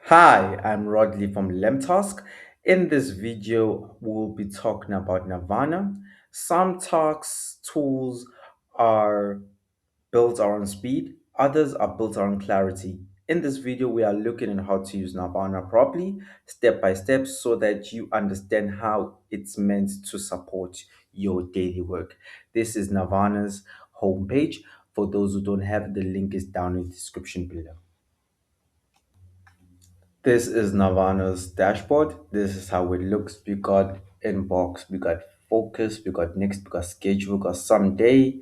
Hi, I'm Rodley from LemTask. In this video, we'll be talking about Nirvana. Some tasks tools are built around speed, others are built around clarity. In this video, we are looking at how to use Nirvana properly, step by step, so that you understand how it's meant to support your daily work. This is Nirvana's homepage. For those who don't have it, the link is down in the description below. This is Nirvana's dashboard. This is how it looks. We got inbox, we got focus, we got next, we got schedule, we got someday.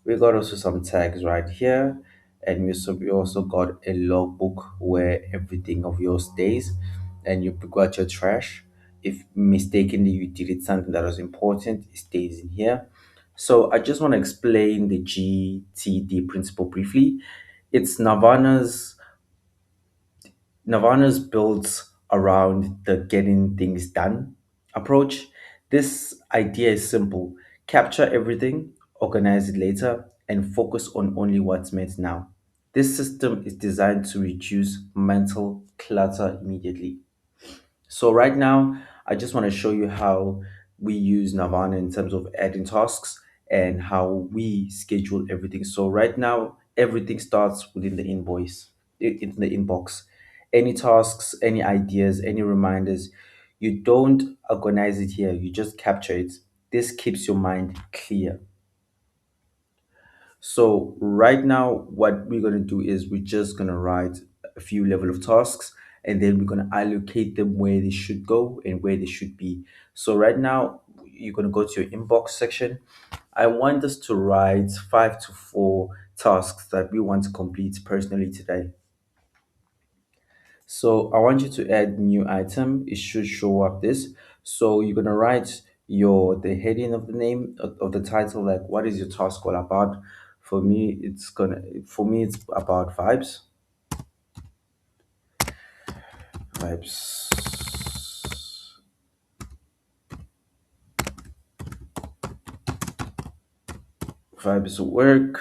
We got also some tags right here. And we also got a logbook where everything of yours stays. And you got your trash. If mistakenly you did something that was important, it stays in here. So I just want to explain the GTD principle briefly. It's Nirvana's built around the getting things done approach. This idea is simple: capture everything, organize it later, and focus on only what's meant now. This system is designed to reduce mental clutter immediately. So right now, I just want to show you how we use Nirvana in terms of adding tasks and how we schedule everything. So right now, everything starts within the invoice, in the inbox. Any tasks, any ideas, any reminders, you don't organize it here. You just capture it. This keeps your mind clear. So right now, what we're gonna do is we're just gonna write a few level of tasks, and then we're gonna allocate them where they should go and where they should be. So right now, you're gonna go to your inbox section. I want us to write 5 to 4 tasks that we want to complete personally today. So I want you to add new item. It should show up this. So you're gonna write the heading of the name of the title, like what is your task all about. For me it's about vibes vibes work.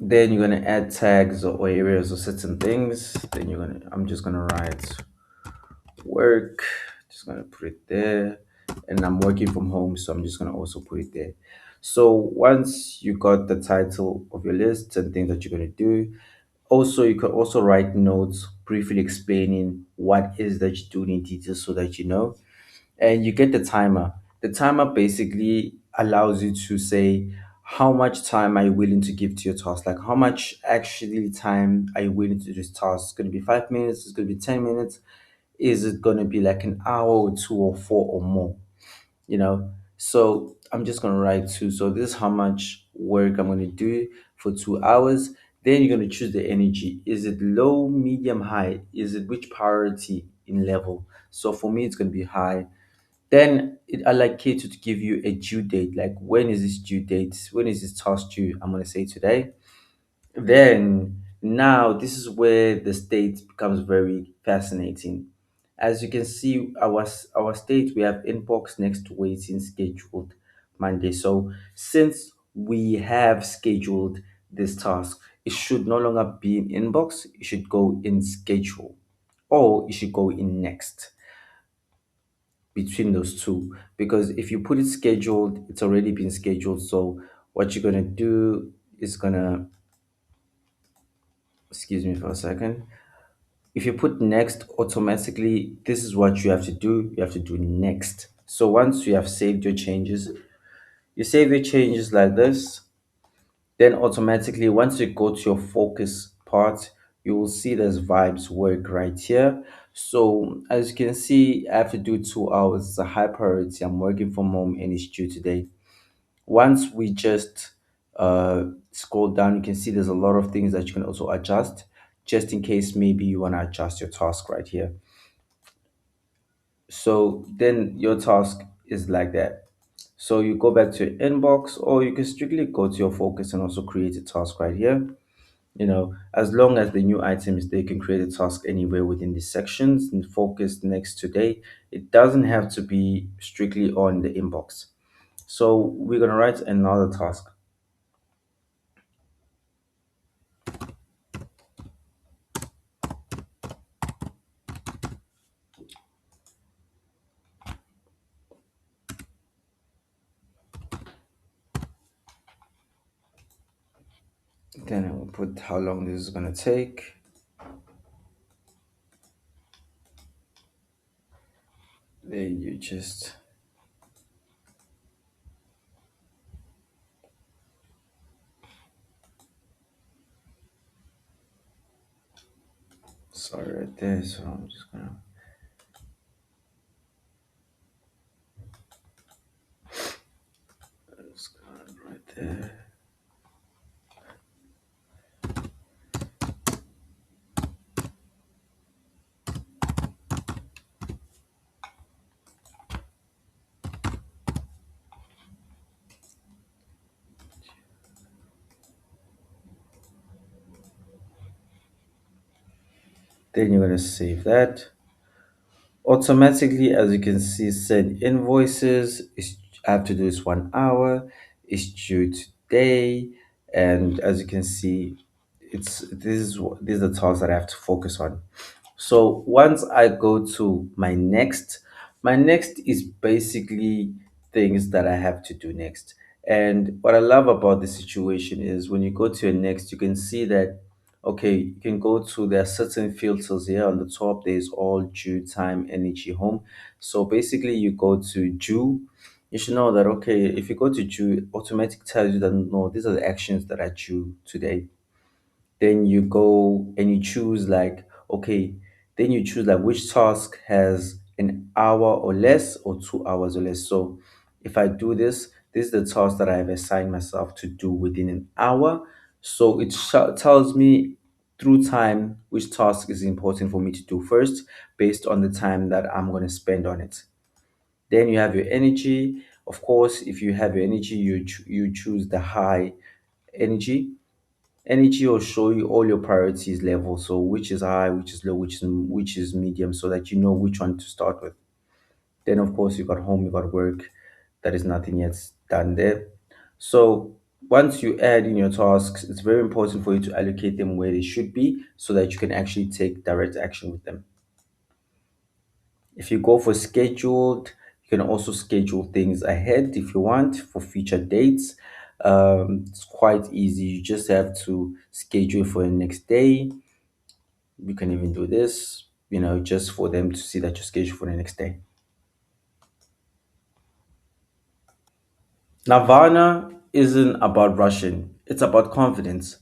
Then you're gonna add tags or areas or certain things. Then I'm just gonna write work, just gonna put it there. And I'm working from home, so I'm just gonna also put it there. So once you got the title of your list and things that you're gonna do, also you can also write notes briefly explaining what is that you're doing in detail so that you know. And you get the timer. The timer basically allows you to say how much time are you willing to give to your task, like how much actually time are you willing to do this task. It's going to be 5 minutes, it's going to be 10 minutes, is it going to be like an hour or two or four or more, so I'm just going to write two. So this is how much work I'm going to do for 2 hours. Then you're going to choose the energy. Is it low, medium, high? Is it which priority in level? So for me it's going to be high. Then it allocates to give you a due date, like when is this due date, when is this task due. I'm going to say today. Then now this is where the state becomes very fascinating. As you can see, our state, we have inbox, next, waiting, scheduled, Monday. So since we have scheduled this task, it should no longer be in inbox, it should go in schedule, or it should go in next, between those two. Because if you put it scheduled, it's already been scheduled. So what you're gonna do is gonna, excuse me for a second. If you put next, automatically, this is what you have to do. You have to do next. So once you have saved your changes, you save your changes like this. Then automatically, once you go to your focus part, you will see there's vibes work right here. So as you can see, I have to do 2 hours. It's a high priority. I'm working from home and it's due today. Once we just scroll down, you can see there's a lot of things that you can also adjust, just in case maybe you want to adjust your task right here. So then your task is like that. So you go back to your inbox, or you can strictly go to your focus and also create a task right here. As long as the new item is there, you can create a task anywhere within these sections and focus next today. It doesn't have to be strictly on the inbox. So we're gonna write another task. Then I will put how long this is gonna take. Then you just sorry right there. So I'm just gonna right there. Then you're gonna save that. Automatically, as you can see, send invoices. I have to do this 1 hour. It's due today, and as you can see, these are the tasks that I have to focus on. So once I go to my next is basically things that I have to do next. And what I love about the situation is when you go to your next, you can see that okay, you can go to there are certain filters here on the top. There's all due, time, energy, home. So basically you go to due. You should know that okay, if you go to due, automatic tells you that no, these are the actions that are due today. Then you go and you choose like okay, then you choose like which task has an hour or less or 2 hours or less. So if I do this, this is the task that I have assigned myself to do within an hour. So it tells me through time which task is important for me to do first based on the time that I'm going to spend on it. Then you have your energy. Of course, if you have your energy, you choose the high energy. Energy will show you all your priorities level, so which is high, which is low, which is medium, so that you know which one to start with. Then of course you got home, you got work. That is nothing yet done there. So once you add in your tasks, it's very important for you to allocate them where they should be so that you can actually take direct action with them. If you go for scheduled, you can also schedule things ahead if you want for future dates. It's quite easy. You just have to schedule for the next day. You can even do this, just for them to see that you're scheduled for the next day. Nirvana isn't about rushing, it's about confidence.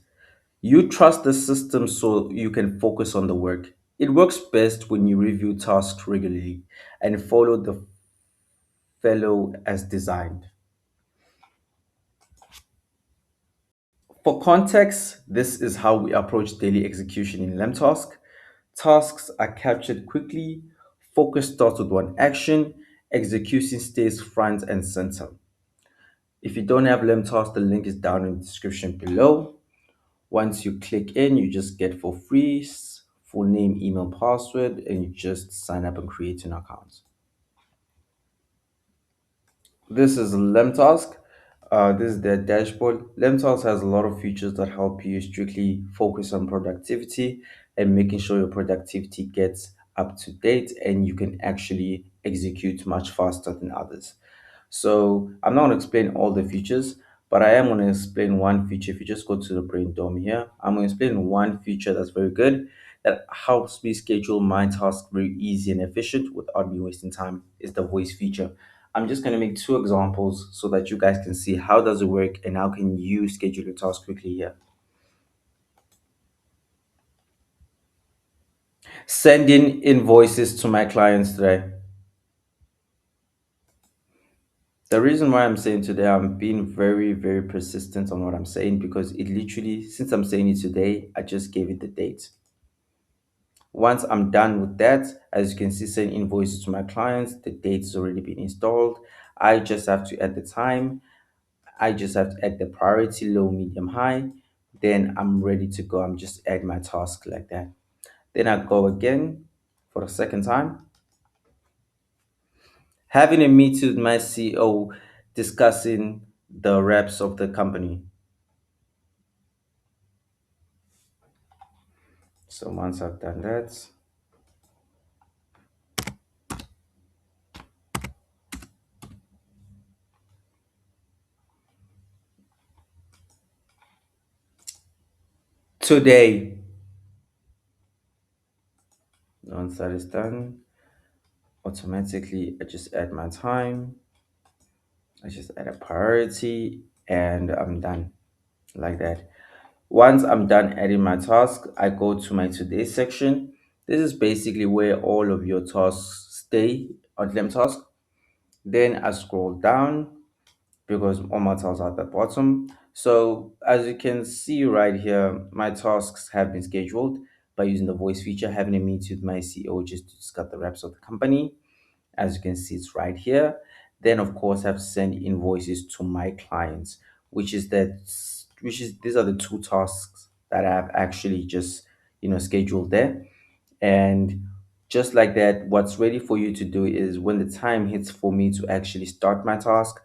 You trust the system so you can focus on the work. It works best when you review tasks regularly and follow the fellow as designed. For context, this is how we approach daily execution in LemTask. Tasks are captured quickly, focus starts with one action, execution stays front and center. If you don't have LemTask, the link is down in the description below. Once you click in, you just get for free full name, email, password, and you just sign up and create an account. This is LemTask. This is their dashboard. LemTask has a lot of features that help you strictly focus on productivity and making sure your productivity gets up to date and you can actually execute much faster than others. So I'm not going to explain all the features, but I am going to explain one feature. If you just go to the brain dome here, I'm going to explain one feature that's very good that helps me schedule my task very easy and efficient without me wasting time is the voice feature. I'm just going to make two examples so that you guys can see how does it work and how can you schedule your task quickly here. Sending invoices to my clients today. The reason why I'm saying today, I'm being very, very persistent on what I'm saying because it literally, since I'm saying it today, I just gave it the date. Once I'm done with that, as you can see, send invoices to my clients, the date has already been installed. I just have to add the time. I just have to add the priority, low, medium, high. Then I'm ready to go. I'm just add my task like that. Then I go again for the second time. Having a meeting with my CEO discussing the reps of the company. So once I've done that, today. Once that is done, automatically I just add my time. I just add a priority and I'm done like that. Once I'm done adding my task, I go to my today section. This is basically where all of your tasks stay on LemTask. Then I scroll down because all my tasks are at the bottom. So as you can see right here, my tasks have been scheduled by using the voice feature, having a meet with my CEO just to discuss the reps of the company. As you can see, it's right here. Then of course I have to send invoices to my clients, which is these are the two tasks that I've actually just scheduled there. And just like that, what's ready for you to do is when the time hits for me to actually start my task,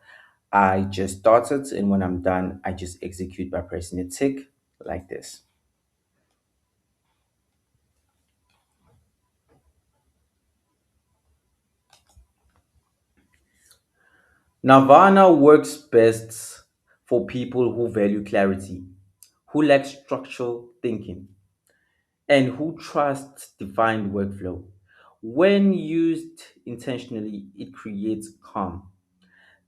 I just start it, and when I'm done, I just execute by pressing a tick like this. Nirvana works best for people who value clarity, who lack structural thinking, and who trust defined workflow. When used intentionally, it creates calm.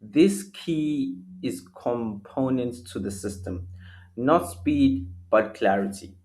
This key is components to the system, not speed but clarity.